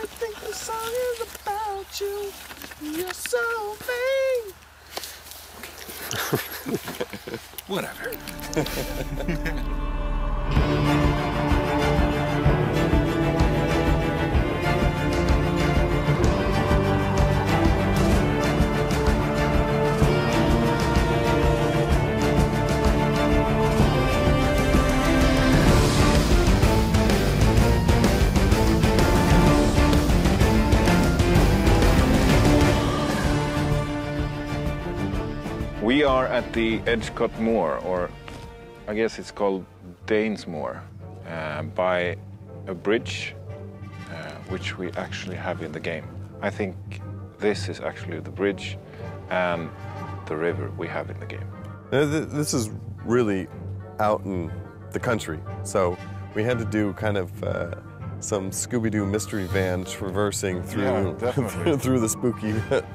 think the song is about you. You're so vain. Whatever. We are at the Edgecote Moor, or I guess it's called Danes Moor, by a bridge, which we actually have in the game. I think this is actually the bridge and the river we have in the game. This is really out in the country, so we had to do kind of some Scooby-Doo mystery van traversing through, through the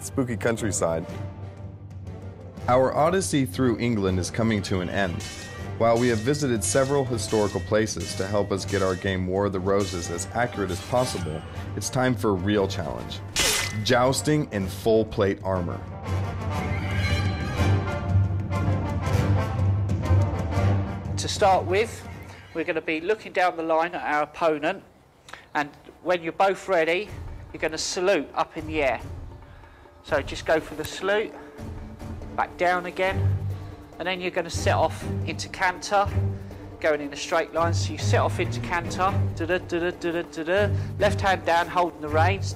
spooky countryside. Our odyssey through England is coming to an end. While we have visited several historical places to help us get our game War of the Roses as accurate as possible, it's time for a real challenge. Jousting in full plate armor. To start with, we're going to be looking down the line at our opponent, and when you're both ready, you're going to salute up in the air. So just go for the salute. Back down again, and then you're going to set off into canter, going in a straight line. So you set off into canter, left hand down, holding the reins,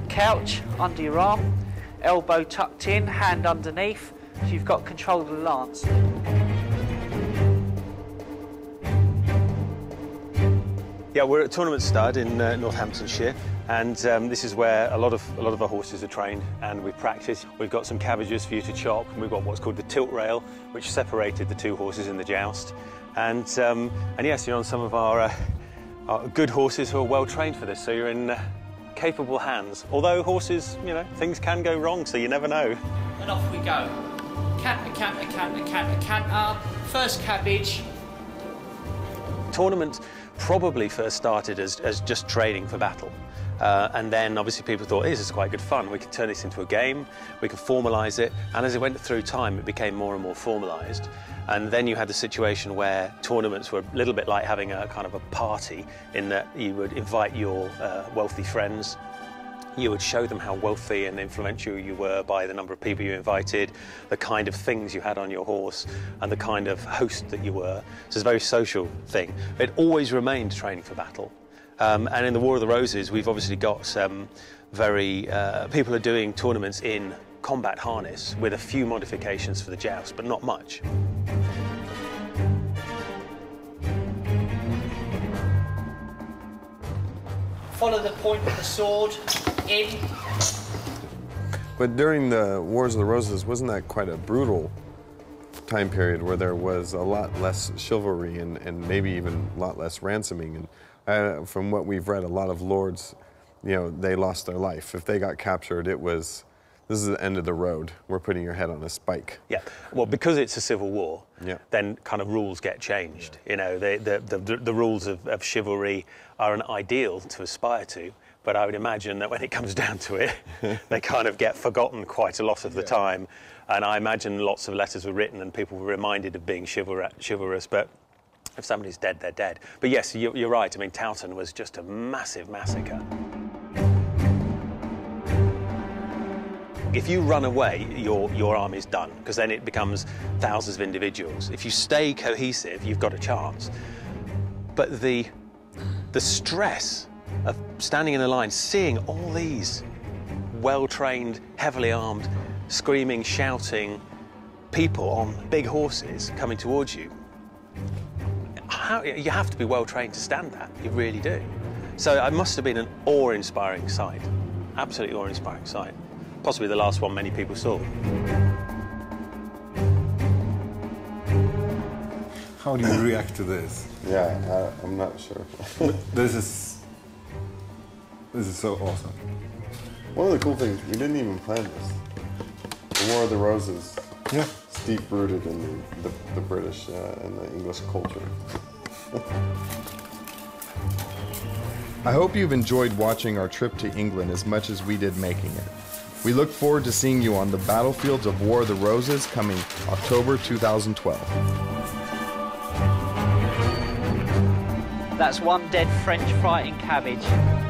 couch under your arm, elbow tucked in, hand underneath, so you've got control of the lance. Yeah, we're at Tournament Stud in Northamptonshire, and this is where a lot of our horses are trained, and we practice. We've got some cabbages for you to chop, and we've got what's called the tilt rail, which separated the two horses in the joust. And yes, you're on some of our good horses who are well trained for this, so you're in capable hands. Although horses, you know, things can go wrong, so you never know. And off we go. Canter, canter, canter, canter, canter. First cabbage. Tournament probably first started as just training for battle. And then obviously people thought, hey, this is quite good fun. We could turn this into a game, we could formalise it. And as it went through time, it became more and more formalised. And then you had the situation where tournaments were a little bit like having a kind of a party, in that you would invite your wealthy friends. You would show them how wealthy and influential you were by the number of people you invited, the kind of things you had on your horse, and the kind of host that you were. So it's a very social thing. It always remained training for battle. And in the War of the Roses, we've obviously got some people are doing tournaments in combat harness with a few modifications for the joust, but not much. Follow the point of the sword in. But during the Wars of the Roses, wasn't that quite a brutal time period where there was a lot less chivalry and maybe even a lot less ransoming? And from what we've read, a lot of lords, you know, they lost their life. If they got captured, it was, this is the end of the road. We're putting your head on a spike. Yeah, well, because it's a civil war, yeah, then kind of rules get changed. You know, the rules of chivalry are an ideal to aspire to, but I would imagine that when it comes down to it, they kind of get forgotten quite a lot of the time. And I imagine lots of letters were written and people were reminded of being chivalrous, but if somebody's dead, they're dead. But yes, you're right. I mean, Towton was just a massive massacre. If you run away, your army's done, because then it becomes thousands of individuals. If you stay cohesive, you've got a chance. But the stress of standing in a line, seeing all these well-trained, heavily armed, screaming, shouting people on big horses coming towards you, you have to be well-trained to stand that. You really do. So it must have been an awe-inspiring sight. Absolutely awe-inspiring sight. Possibly the last one many people saw. How do you react to this? Yeah, I'm not sure. This is so awesome. One of the cool things, we didn't even plan this. The War of the Roses. Yeah. It's deep-rooted in the British and the English culture. I hope you've enjoyed watching our trip to England as much as we did making it. We look forward to seeing you on the battlefields of War of the Roses coming October 2012. That's one dead French fighting cabbage.